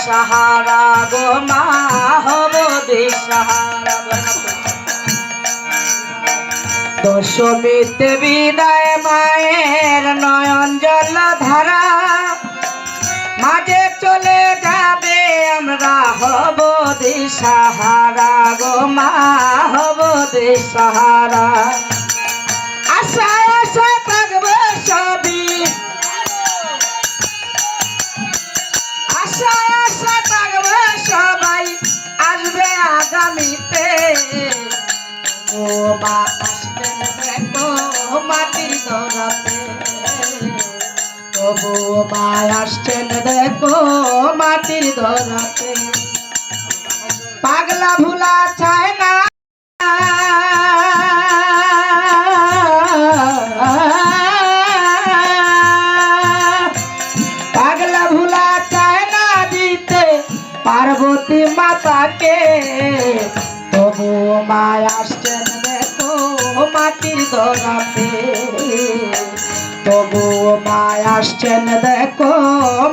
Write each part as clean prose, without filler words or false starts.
দিশাহারা গো মা হব দিশাহারা। দশমীতে বিদায় মায়ের নয়ন জল ধারা, মাঝে চলে যাবে আমরা হব দিশাহারা গো মা হব দিশাহারা। আশায় আশায় থাকবো সবই, আশায় আশায় থাকবো সবাই আসবে আগামীতে। ও মা আসবেন দেখো মাটির দরাতে, তবু মা আসছেন দেখো মাটির দরাতে। পাগলা ভুলা চায় না, পাগলা ভুলা চায় না দিতে পার্বতী মাতাকে, তবু মা আসছেন দেখো মাটির দরাতে। তবু মা আসছেন দেখো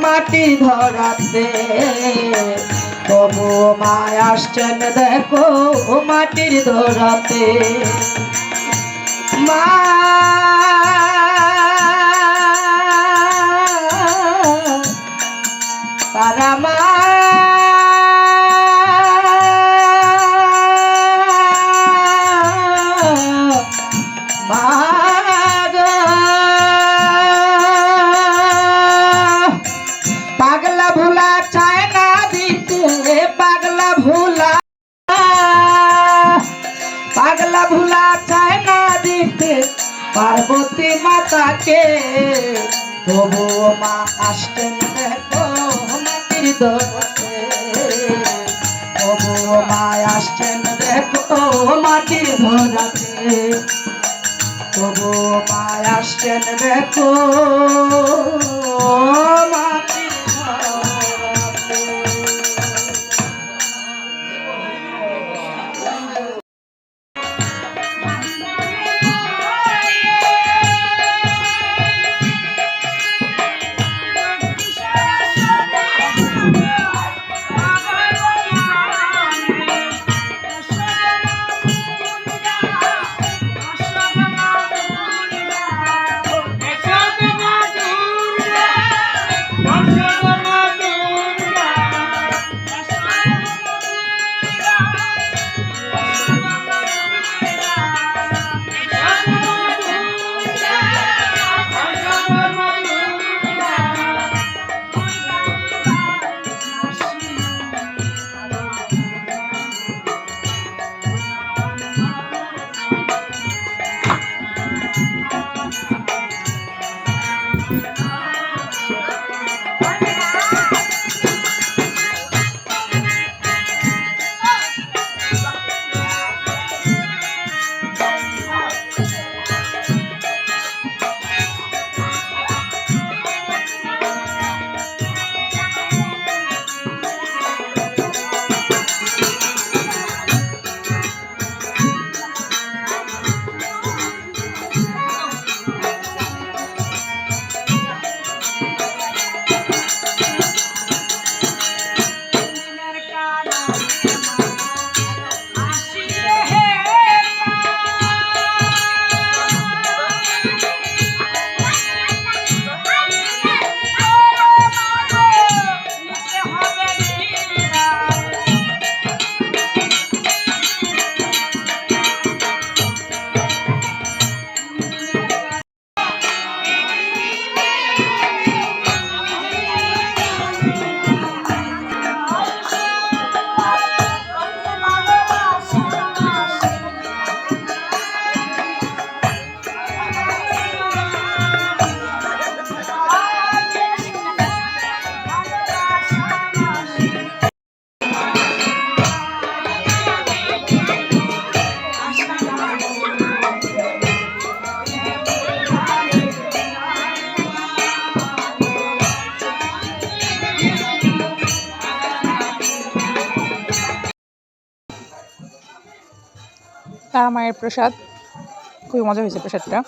মাটির ধরাতে, তবু মা আসছেন দেখো মাটির ধরাতে। মা তারা মা পাগলা ভোলা চায় না দিতে, পাগলা ভোলা, পাগলা ভোলা চায় না দিতে পার্বতী মাতাকে, তবু মা আসছেন দেখো মাটির ধরাতে। তবু মা আসছেন দেখো মাটির ধরাতে, তবু মা আসছেন দেখো মাটির ধরাতে। তারা মায়ের প্রসাদ, খুবই মজা হয়েছে প্রসাদটা।